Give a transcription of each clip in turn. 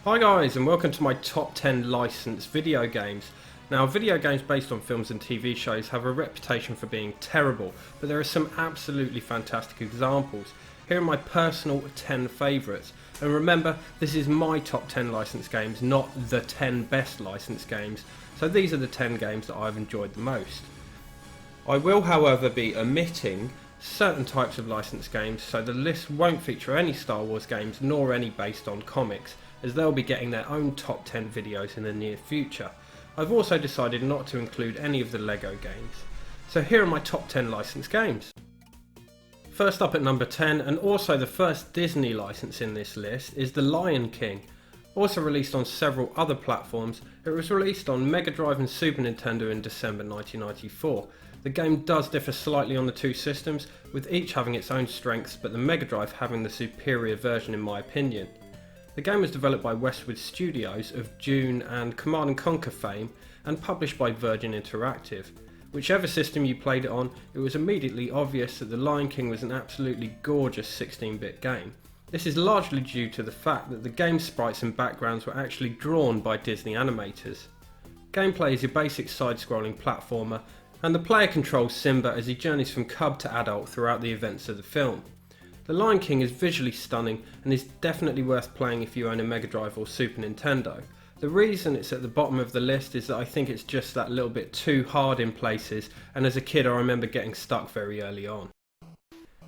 Hi guys, and welcome to my top 10 licensed video games. Now, video games based on films and TV shows have a reputation for being terrible, but there are some absolutely fantastic examples. Here are my personal 10 favourites. And remember, this is my top 10 licensed games, not the 10 best licensed games. So these are the 10 games that I've enjoyed the most. I will, however, be omitting certain types of licensed games, so the list won't feature any Star Wars games nor any based on comics, as they'll be getting their own top 10 videos in the near future. I've also decided not to include any of the LEGO games. So here are my top 10 licensed games. First up at number 10, and also the first Disney license in this list, is The Lion King. Also released on several other platforms, it was released on Mega Drive and Super Nintendo in December 1994. The game does differ slightly on the two systems, with each having its own strengths, but the Mega Drive having the superior version in my opinion. The game was developed by Westwood Studios of Dune and Command & Conquer fame, and published by Virgin Interactive. Whichever system you played it on, it was immediately obvious that The Lion King was an absolutely gorgeous 16-bit game. This is largely due to the fact that the game's sprites and backgrounds were actually drawn by Disney animators. Gameplay is your basic side-scrolling platformer, and the player controls Simba as he journeys from cub to adult throughout the events of the film. The Lion King is visually stunning and is definitely worth playing if you own a Mega Drive or Super Nintendo. The reason it's at the bottom of the list is that I think it's just that little bit too hard in places, and as a kid I remember getting stuck very early on.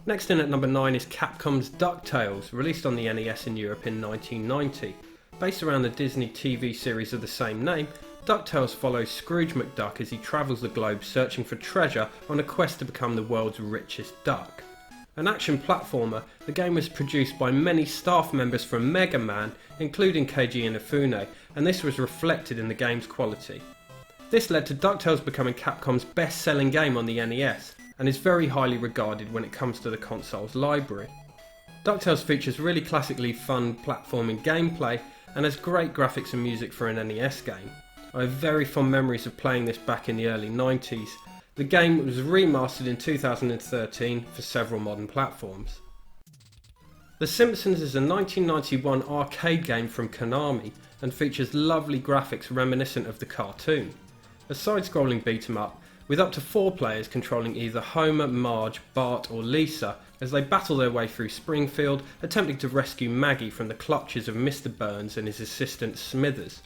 Next in at number 9 is Capcom's Ducktales, released on the NES in Europe in 1990. Based around the Disney TV series of the same name, Ducktales follows Scrooge McDuck as he travels the globe searching for treasure on a quest to become the world's richest duck. An action platformer, the game was produced by many staff members from Mega Man, including Keiji Inafune, and this was reflected in the game's quality. This led to DuckTales becoming Capcom's best-selling game on the NES, and is very highly regarded when it comes to the console's library. DuckTales features really classically fun platforming gameplay, and has great graphics and music for an NES game. I have very fond memories of playing this back in the early 90s. The game was remastered in 2013 for several modern platforms. The Simpsons is a 1991 arcade game from Konami and features lovely graphics reminiscent of the cartoon. A side-scrolling beat-em-up with up to 4 players controlling either Homer, Marge, Bart or Lisa as they battle their way through Springfield, attempting to rescue Maggie from the clutches of Mr. Burns and his assistant Smithers.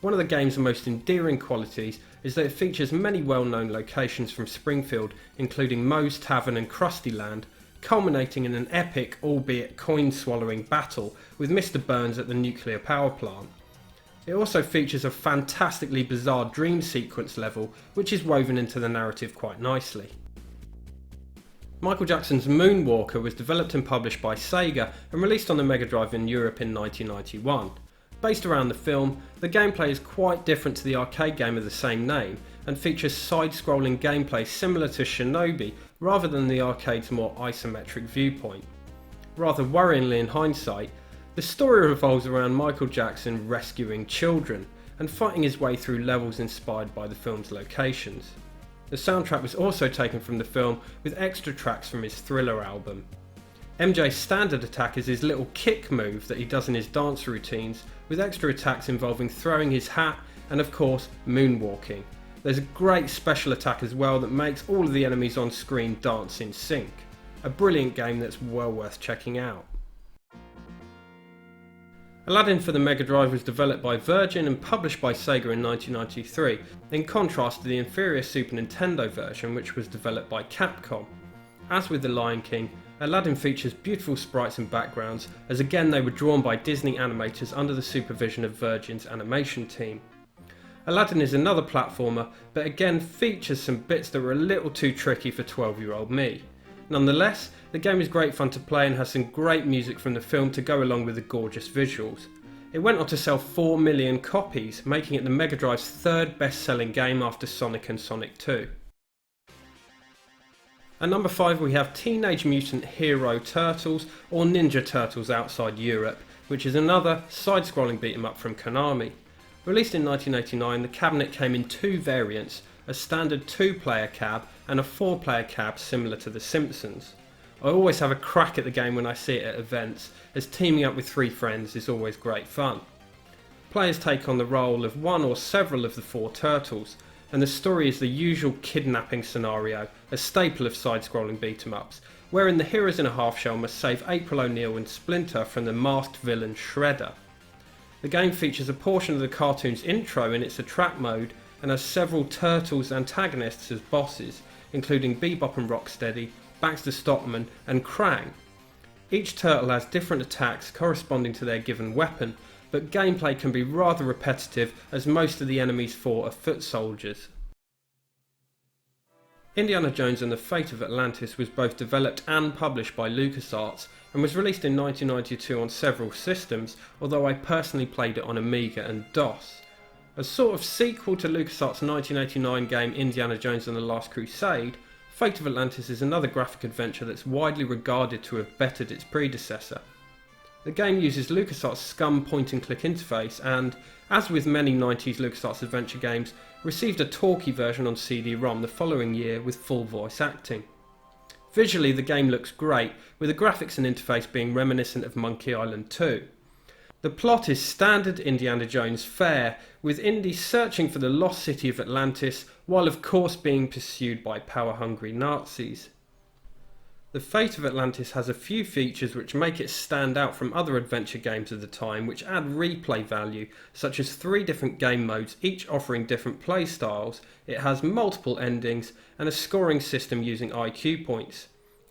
One of the game's most endearing qualities is that it features many well-known locations from Springfield, including Moe's Tavern and Krusty Land, culminating in an epic, albeit coin-swallowing battle with Mr. Burns at the nuclear power plant. It also features a fantastically bizarre dream sequence level, which is woven into the narrative quite nicely. Michael Jackson's Moonwalker was developed and published by Sega and released on the Mega Drive in Europe in 1991. Based around the film, the gameplay is quite different to the arcade game of the same name and features side-scrolling gameplay similar to Shinobi rather than the arcade's more isometric viewpoint. Rather worryingly in hindsight, the story revolves around Michael Jackson rescuing children and fighting his way through levels inspired by the film's locations. The soundtrack was also taken from the film with extra tracks from his Thriller album. MJ's standard attack is his little kick move that he does in his dance routines, with extra attacks involving throwing his hat and of course moonwalking. There's a great special attack as well that makes all of the enemies on screen dance in sync. A brilliant game that's well worth checking out. Aladdin for the Mega Drive was developed by Virgin and published by Sega in 1993, in contrast to the inferior Super Nintendo version which was developed by Capcom. As with The Lion King, Aladdin features beautiful sprites and backgrounds, as again they were drawn by Disney animators under the supervision of Virgin's animation team. Aladdin is another platformer, but again features some bits that were a little too tricky for 12-year-old me. Nonetheless, the game is great fun to play and has some great music from the film to go along with the gorgeous visuals. It went on to sell 4 million copies, making it the Mega Drive's third best-selling game after Sonic and Sonic 2. At number 5 we have Teenage Mutant Hero Turtles, or Ninja Turtles outside Europe, which is another side-scrolling beat-em-up from Konami. Released in 1989, the cabinet came in 2 variants, a standard 2-player cab and a 4-player cab similar to The Simpsons. I always have a crack at the game when I see it at events, as teaming up with 3 friends is always great fun. Players take on the role of one or several of the four turtles, and the story is the usual kidnapping scenario, a staple of side-scrolling beat-em-ups, wherein the heroes in a half-shell must save April O'Neil and Splinter from the masked villain Shredder. The game features a portion of the cartoon's intro in its attract mode, and has several Turtles antagonists as bosses, including Bebop and Rocksteady, Baxter Stockman and Krang. Each turtle has different attacks corresponding to their given weapon, but gameplay can be rather repetitive as most of the enemies fought are foot soldiers. Indiana Jones and the Fate of Atlantis was both developed and published by LucasArts and was released in 1992 on several systems, although I personally played it on Amiga and DOS. A sort of sequel to LucasArts' 1989 game Indiana Jones and the Last Crusade, Fate of Atlantis is another graphic adventure that's widely regarded to have bettered its predecessor. The game uses LucasArts' SCUMM point-and-click interface and, as with many 90s LucasArts adventure games, received a talkie version on CD-ROM the following year with full voice acting. Visually, the game looks great, with the graphics and interface being reminiscent of Monkey Island 2. The plot is standard Indiana Jones fare, with Indy searching for the lost city of Atlantis, while of course being pursued by power-hungry Nazis. The Fate of Atlantis has a few features which make it stand out from other adventure games of the time, which add replay value, such as 3 different game modes, each offering different play styles. It has multiple endings, and a scoring system using IQ points.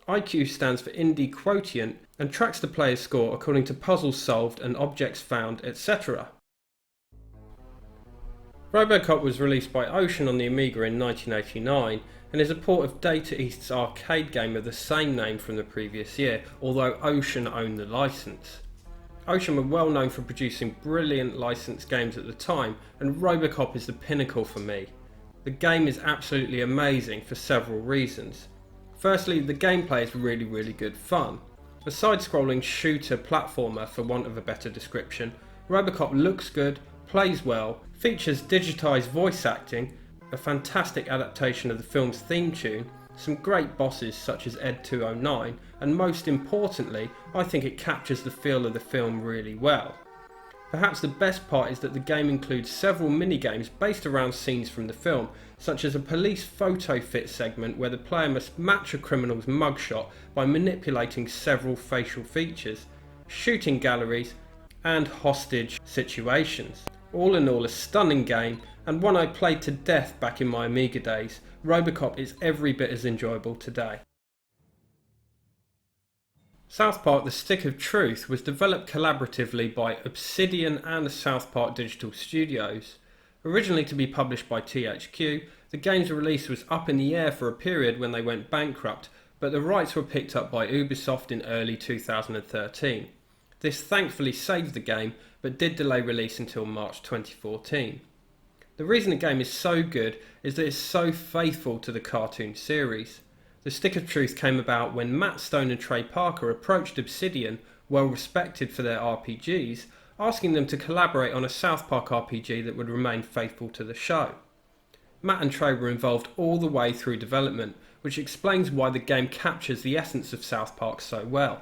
IQ stands for Indy Quotient, and tracks the player's score according to puzzles solved and objects found, etc. Robocop was released by Ocean on the Amiga in 1989, and is a port of Data East's arcade game of the same name from the previous year, although Ocean owned the license. Ocean were well known for producing brilliant licensed games at the time, and Robocop is the pinnacle for me. The game is absolutely amazing for several reasons. Firstly, the gameplay is really good fun. A side-scrolling shooter platformer, for want of a better description, Robocop looks good, plays well, features digitised voice acting, a fantastic adaptation of the film's theme tune, some great bosses such as Ed 209, and most importantly, I think it captures the feel of the film really well. Perhaps the best part is that the game includes several minigames based around scenes from the film, such as a police photo fit segment where the player must match a criminal's mugshot by manipulating several facial features, shooting galleries, and hostage situations. All in all, a stunning game, and one I played to death back in my Amiga days. Robocop is every bit as enjoyable today. South Park: The Stick of Truth was developed collaboratively by Obsidian and South Park Digital Studios. Originally to be published by THQ, the game's release was up in the air for a period when they went bankrupt, but the rights were picked up by Ubisoft in early 2013. This thankfully saved the game, but did delay release until March 2014. The reason the game is so good is that it's so faithful to the cartoon series. The Stick of Truth came about when Matt Stone and Trey Parker approached Obsidian, well respected for their RPGs, asking them to collaborate on a South Park RPG that would remain faithful to the show. Matt and Trey were involved all the way through development, which explains why the game captures the essence of South Park so well.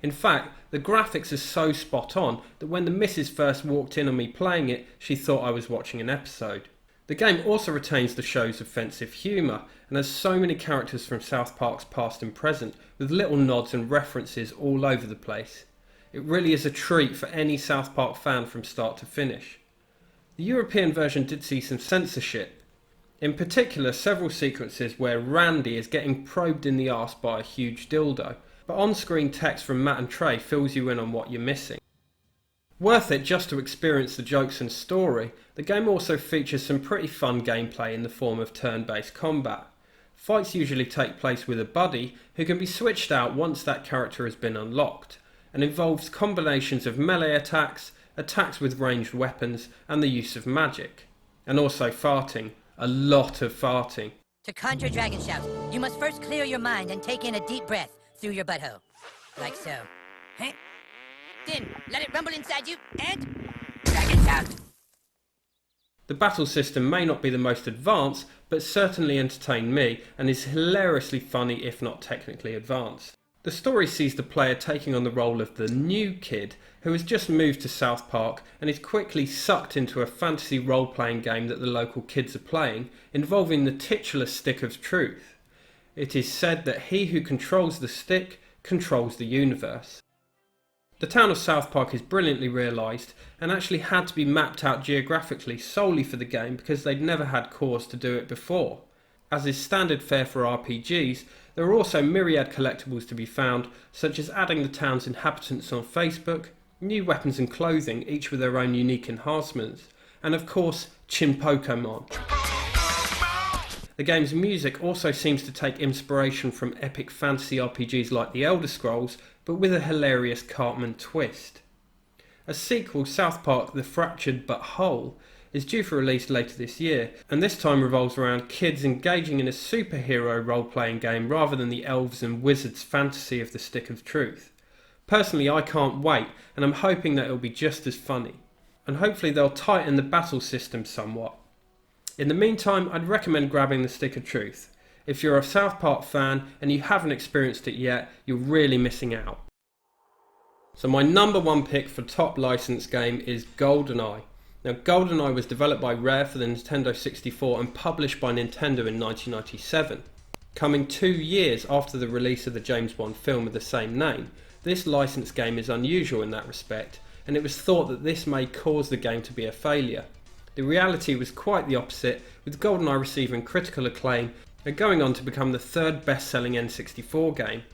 In fact, the graphics are so spot on that when the missus first walked in on me playing it, she thought I was watching an episode. The game also retains the show's offensive humour, and has so many characters from South Park's past and present, with little nods and references all over the place. It really is a treat for any South Park fan from start to finish. The European version did see some censorship. In particular, several sequences where Randy is getting probed in the arse by a huge dildo, but on-screen text from Matt and Trey fills you in on what you're missing. Worth it just to experience the jokes and story, the game also features some pretty fun gameplay in the form of turn-based combat. Fights usually take place with a buddy who can be switched out once that character has been unlocked, and involves combinations of melee attacks, attacks with ranged weapons, and the use of magic. And also farting. A lot of farting. To conjure dragon shouts, you must first clear your mind and take in a deep breath through your butthole. Like so. Huh? Then let it rumble inside you and dragon shout. The battle system may not be the most advanced, but certainly entertained me and is hilariously funny if not technically advanced. The story sees the player taking on the role of the new kid who has just moved to South Park and is quickly sucked into a fantasy role-playing game that the local kids are playing, involving the titular Stick of Truth. It is said that he who controls the stick controls the universe. The town of South Park is brilliantly realised and actually had to be mapped out geographically solely for the game because they'd never had cores to do it before. As is standard fare for RPGs, there are also myriad collectibles to be found, such as adding the town's inhabitants on Facebook, new weapons and clothing, each with their own unique enhancements, and of course, Pokemon. The game's music also seems to take inspiration from epic fantasy RPGs like The Elder Scrolls, but with a hilarious Cartman twist. A sequel, South Park The Fractured But Whole, is due for release later this year, and this time revolves around kids engaging in a superhero role-playing game rather than the elves and wizards fantasy of the Stick of Truth. Personally, I can't wait, and I'm hoping that it'll be just as funny. And hopefully they'll tighten the battle system somewhat. In the meantime, I'd recommend grabbing the Stick of Truth. If you're a South Park fan and you haven't experienced it yet, you're really missing out. So my number one pick for top licensed game is Goldeneye. Now, Goldeneye was developed by Rare for the Nintendo 64 and published by Nintendo in 1997. Coming 2 years after the release of the James Bond film of the same name, this licensed game is unusual in that respect, and it was thought that this may cause the game to be a failure. The reality was quite the opposite, with Goldeneye receiving critical acclaim and going on to become the third best-selling N64 game.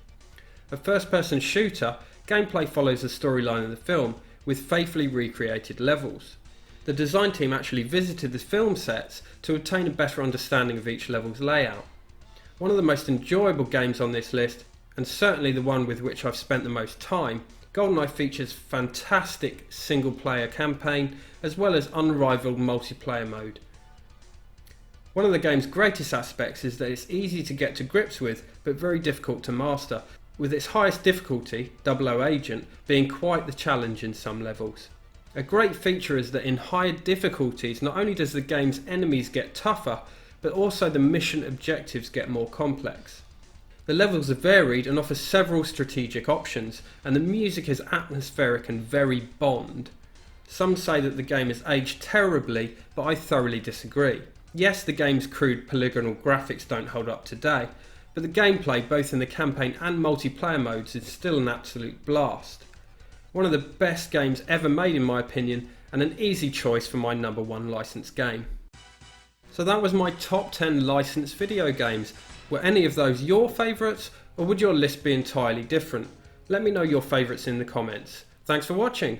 A first-person shooter, gameplay follows the storyline of the film, with faithfully recreated levels. The design team actually visited the film sets to obtain a better understanding of each level's layout. One of the most enjoyable games on this list, and certainly the one with which I've spent the most time, Goldeneye features fantastic single-player campaign as well as unrivaled multiplayer mode. One of the game's greatest aspects is that it's easy to get to grips with, but very difficult to master, with its highest difficulty, 00 Agent, being quite the challenge in some levels. A great feature is that in higher difficulties, not only does the game's enemies get tougher, but also the mission objectives get more complex. The levels are varied and offer several strategic options, and the music is atmospheric and very Bond. Some say that the game is aged terribly, but I thoroughly disagree. Yes, the game's crude polygonal graphics don't hold up today, but the gameplay both in the campaign and multiplayer modes is still an absolute blast. One of the best games ever made in my opinion, and an easy choice for my number one licensed game. So that was my top 10 licensed video games. Were any of those your favourites, or would your list be entirely different? Let me know your favourites in the comments. Thanks for watching.